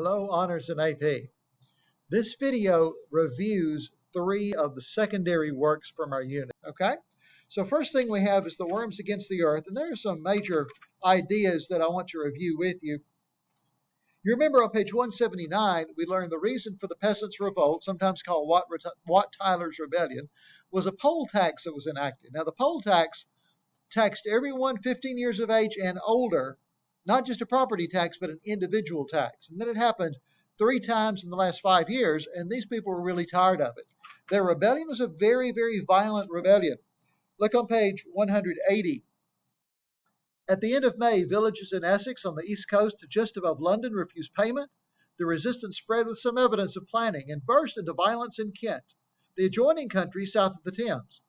Hello, Honors and AP. This video reviews three of the secondary works from our unit, okay? So first thing we have is the worms against the earth, and there are some major ideas that I want to review with you. You remember on page 179, we learned the reason for the peasants' revolt, sometimes called Wat Tyler's Rebellion, was a poll tax that was enacted. Now, the poll tax taxed everyone 15 years of age and older, not just a property tax, but an individual tax. And then it happened 3 times in the last 5 years, and these people were really tired of it. Their rebellion was a very, very violent rebellion. Look on page 180. At the end of May, villages in Essex on the east coast just above London refused payment. The resistance spread with some evidence of planning and burst into violence in Kent, the adjoining country south of the Thames.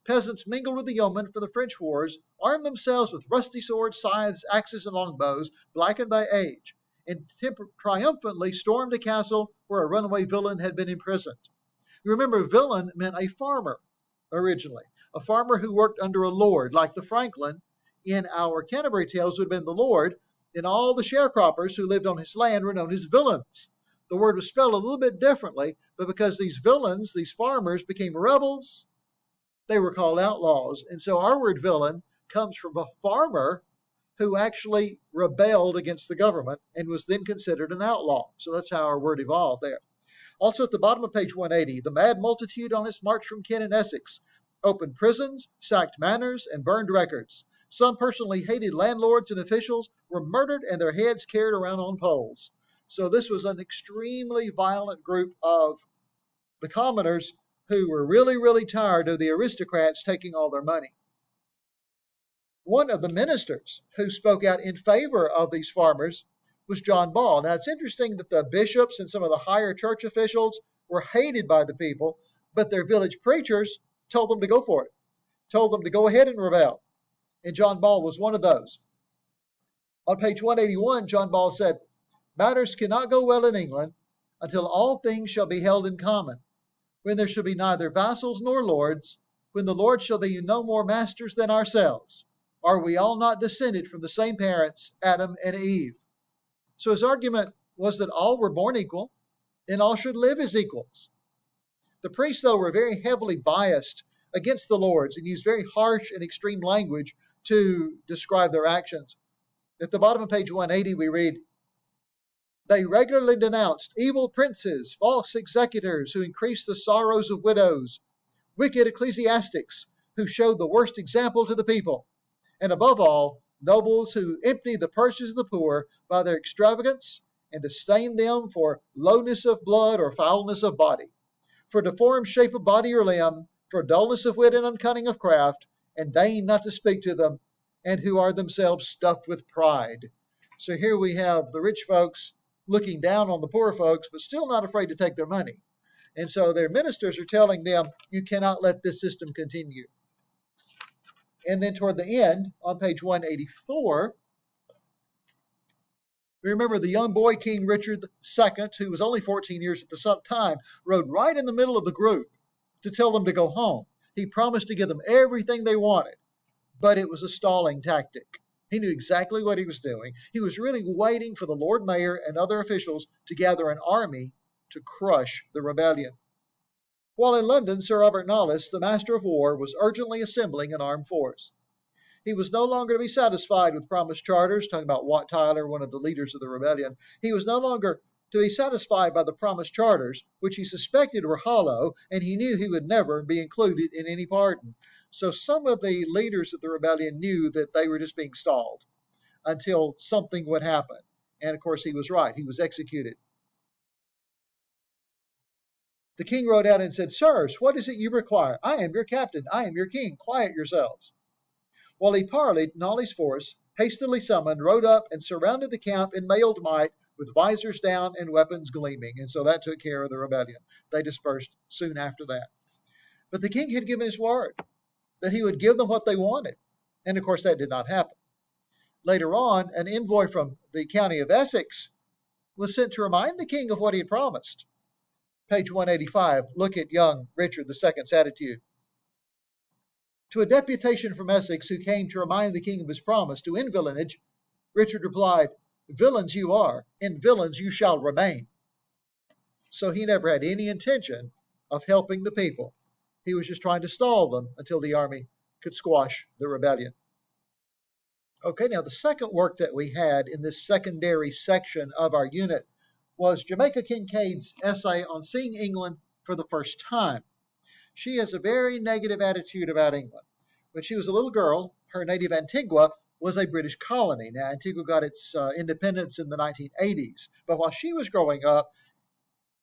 Peasants mingled with the yeomen for the French wars, armed themselves with rusty swords, scythes, axes, and longbows, blackened by age, and triumphantly stormed a castle where a runaway villain had been imprisoned. You remember, villain meant a farmer originally, a farmer who worked under a lord, like the Franklin in our Canterbury Tales would have been the lord, and all the sharecroppers who lived on his land were known as villains. The word was spelled a little bit differently, but because these villains, these farmers, became rebels, they were called outlaws. And so our word villain comes from a farmer who actually rebelled against the government and was then considered an outlaw. So that's how our word evolved there. Also at the bottom of page 180, the mad multitude on its march from Kent and Essex opened prisons, sacked manors, and burned records. Some personally hated landlords and officials were murdered and their heads carried around on poles. So this was an extremely violent group of the commoners who were really, really tired of the aristocrats taking all their money. One of the ministers who spoke out in favor of these farmers was John Ball. Now, it's interesting that the bishops and some of the higher church officials were hated by the people, but their village preachers told them to go for it, told them to go ahead and rebel. And John Ball was one of those. On page 181, John Ball said, "Matters cannot go well in England until all things shall be held in common, when there shall be neither vassals nor lords, when the Lord shall be no more masters than ourselves. Are we all not descended from the same parents, Adam and Eve?" So his argument was that all were born equal, and all should live as equals. The priests, though, were very heavily biased against the lords and used very harsh and extreme language to describe their actions. At the bottom of page 180, we read, "They regularly denounced evil princes, false executors who increased the sorrows of widows, wicked ecclesiastics who showed the worst example to the people, and above all, nobles who emptied the purses of the poor by their extravagance and disdained them for lowness of blood or foulness of body, for deformed shape of body or limb, for dullness of wit and uncunning of craft, and deign not to speak to them, and who are themselves stuffed with pride." So here we have the rich folks looking down on the poor folks, but still not afraid to take their money. And so their ministers are telling them, you cannot let this system continue. And then toward the end, on page 184, remember the young boy, King Richard II, who was only 14 years at the time, rode right in the middle of the group to tell them to go home. He promised to give them everything they wanted, but it was a stalling tactic. He knew exactly what he was doing. He was really waiting for the Lord Mayor and other officials to gather an army to crush the rebellion. While in London, Sir Robert Knollys, the Master of War, was urgently assembling an armed force. He was no longer to be satisfied with promised charters, talking about Wat Tyler, one of the leaders of the rebellion. He was no longer to be satisfied by the promised charters, which he suspected were hollow, and he knew he would never be included in any pardon. So some of the leaders of the rebellion knew that they were just being stalled until something would happen. And of course, he was right. He was executed. The king rode out and said, "Sirs, what is it you require? I am your captain. I am your king. Quiet yourselves." While he parleyed, Knollys' force, hastily summoned, rode up and surrounded the camp in mailed might, with visors down and weapons gleaming. And so that took care of the rebellion. They dispersed soon after that. But the king had given his word that he would give them what they wanted. And of course, that did not happen. Later on, an envoy from the county of Essex was sent to remind the king of what he had promised. Page 185, look at young Richard II's attitude. To a deputation from Essex who came to remind the king of his promise to end villeinage, Richard replied, Villains you are, and villains you shall remain. So he never had any intention of helping the people. He was just trying to stall them until the army could squash the rebellion. Okay, now the second work that we had in this secondary section of our unit was Jamaica Kincaid's essay on seeing England for the first time. She has a very negative attitude about England. When she was a little girl, her native Antigua was a British colony. Now, Antigua got its independence in the 1980s, but while she was growing up,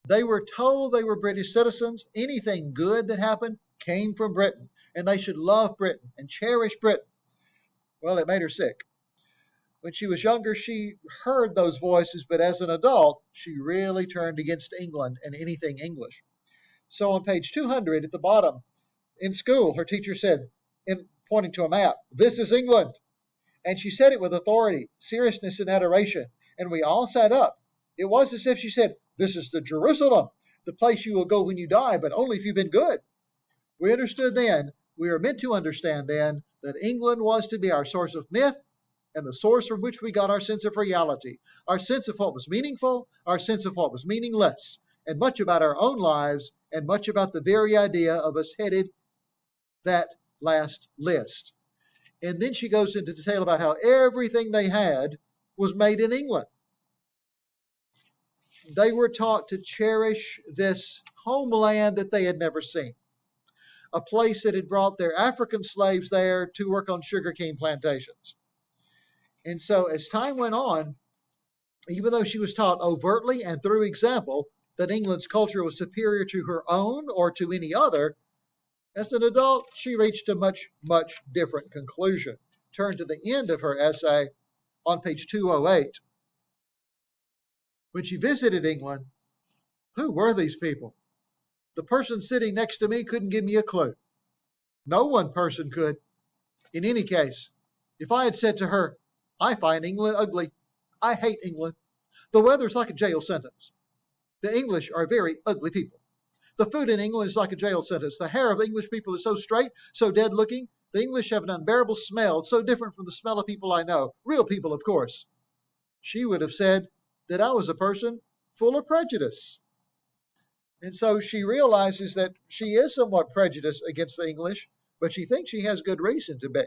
they were told they were British citizens. Anything good that happened came from Britain, and they should love Britain and cherish Britain. Well, it made her sick. When she was younger, she heard those voices, but as an adult, she really turned against England and anything English. So on page 200 at the bottom, in school, her teacher said, pointing to a map, "This is England." And she said it with authority, seriousness, and adoration. And we all sat up. It was as if she said, "This is the Jerusalem, the place you will go when you die, but only if you've been good." We understood then, we are meant to understand then, that England was to be our source of myth and the source from which we got our sense of reality, our sense of what was meaningful, our sense of what was meaningless, and much about our own lives, and much about the very idea of us headed that last list. And then she goes into detail about how everything they had was made in England. They were taught to cherish this homeland that they had never seen, a place that had brought their African slaves there to work on sugarcane plantations. And so as time went on, even though she was taught overtly and through example that England's culture was superior to her own or to any other, as an adult, she reached a much, much different conclusion. Turn to the end of her essay on page 208. When she visited England, who were these people? The person sitting next to me couldn't give me a clue. No one person could. In any case, if I had said to her, "I find England ugly. I hate England. The weather's like a jail sentence. The English are very ugly people. The food in England is like a jail sentence. The hair of the English people is so straight, so dead looking. The English have an unbearable smell. It's so different from the smell of people I know. Real people, of course." She would have said that I was a person full of prejudice. And so she realizes that she is somewhat prejudiced against the English, but she thinks she has good reason to be.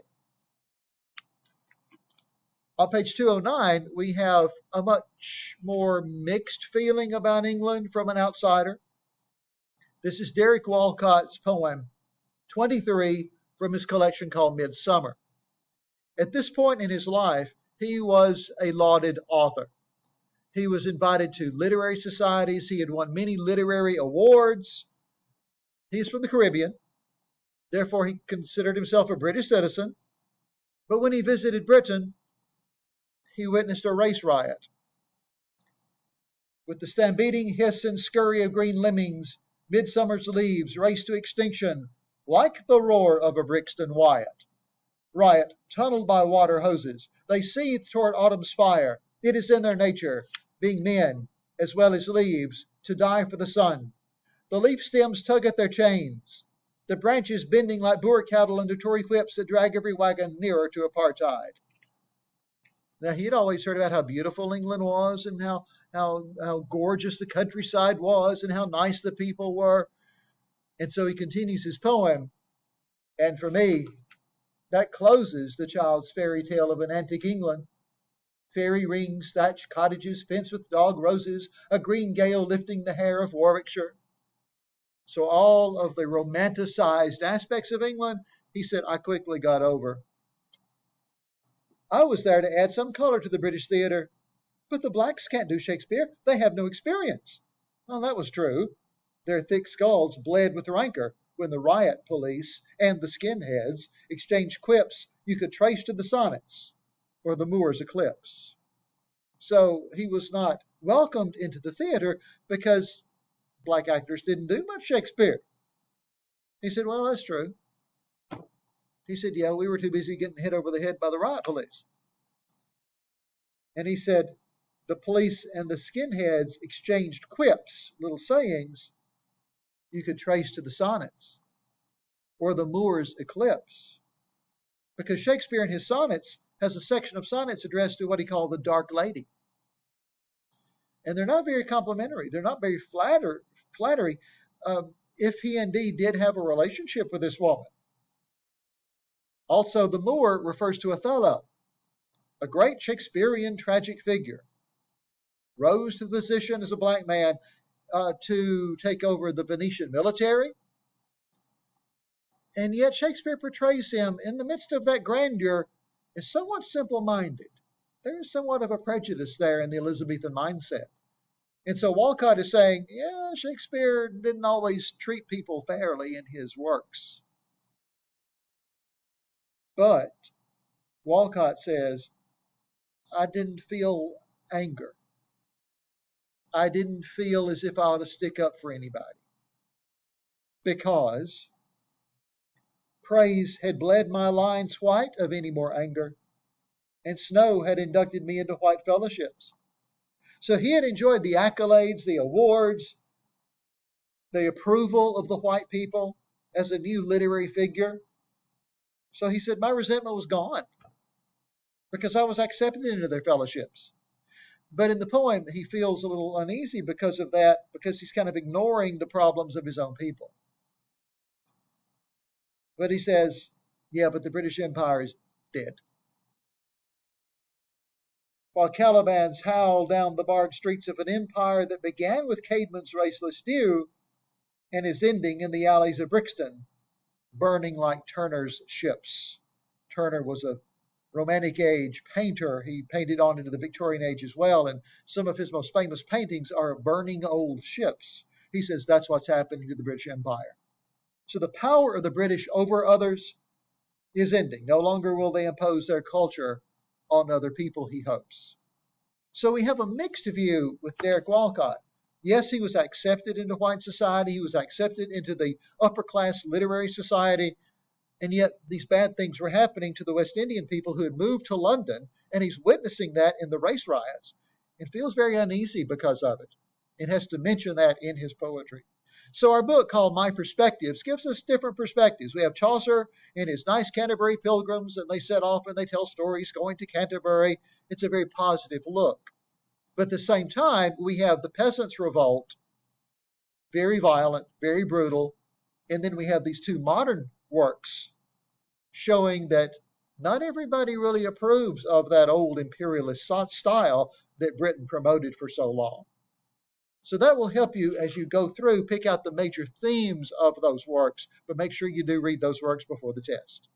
On page 209, we have a much more mixed feeling about England from an outsider. This is Derek Walcott's poem 23 from his collection called Midsummer. At this point in his life, he was a lauded author. He was invited to literary societies. He had won many literary awards. He's from the Caribbean. Therefore, he considered himself a British citizen. But when he visited Britain, he witnessed a race riot. With the stampeding hiss and scurry of green lemmings, midsummer's leaves race to extinction like the roar of a Brixton riot, tunneled by water hoses. They seethe toward autumn's fire. It is in their nature, being men as well as leaves, to die for the sun. The leaf stems tug at their chains, the branches bending like Boer cattle under Tory whips that drag every wagon nearer to apartheid. Now, he'd always heard about how beautiful England was and how gorgeous the countryside was and how nice the people were. And so he continues his poem. And for me, that closes the child's fairy tale of an antique England. Fairy rings, thatched cottages, fenced with dog roses, a green gale lifting the hair of Warwickshire. So all of the romanticized aspects of England, he said, I quickly got over. I was there to add some color to the British theater, but the blacks can't do Shakespeare. They have no experience. Well, that was true. Their thick skulls bled with rancor when the riot police and the skinheads exchanged quips you could trace to the sonnets or the Moor's eclipse. So he was not welcomed into the theater because black actors didn't do much Shakespeare. He said, well, that's true. He said, yeah, we were too busy getting hit over the head by the riot police. And he said, the police and the skinheads exchanged quips, little sayings, you could trace to the sonnets or the Moor's eclipse. Because Shakespeare in his sonnets has a section of sonnets addressed to what he called the dark lady. And they're not very complimentary. They're not very flattery if he indeed did have a relationship with this woman. Also, the Moor refers to Othello, a great Shakespearean tragic figure, rose to the position as a black man to take over the Venetian military. And yet Shakespeare portrays him in the midst of that grandeur as somewhat simple-minded. There is somewhat of a prejudice there in the Elizabethan mindset. And so Walcott is saying, yeah, Shakespeare didn't always treat people fairly in his works. But Walcott says, I didn't feel anger. I didn't feel as if I ought to stick up for anybody. Because praise had bled my lines white of any more anger, and snow had inducted me into white fellowships. So he had enjoyed the accolades, the awards, the approval of the white people as a new literary figure. So he said, my resentment was gone because I was accepted into their fellowships. But in the poem, he feels a little uneasy because of that, because he's kind of ignoring the problems of his own people. But he says, yeah, but the British Empire is dead. While Caliban's howl down the barred streets of an empire that began with Caedmon's raceless dew and is ending in the alleys of Brixton, burning like Turner's ships. Turner was a Romantic Age painter. He painted on into the Victorian Age as well, and some of his most famous paintings are burning old ships. He says that's what's happening to the British Empire. So the power of the British over others is ending. No longer will they impose their culture on other people, he hopes. So we have a mixed view with Derek Walcott. Yes, he was accepted into white society. He was accepted into the upper class literary society. And yet these bad things were happening to the West Indian people who had moved to London. And he's witnessing that in the race riots and feels very uneasy because of it. And has to mention that in his poetry. So our book called My Perspectives gives us different perspectives. We have Chaucer and his nice Canterbury pilgrims, and they set off and they tell stories going to Canterbury. It's a very positive look. But at the same time, we have the Peasants' Revolt, very violent, very brutal. And then we have these two modern works showing that not everybody really approves of that old imperialist style that Britain promoted for so long. So that will help you as you go through, pick out the major themes of those works, but make sure you do read those works before the test.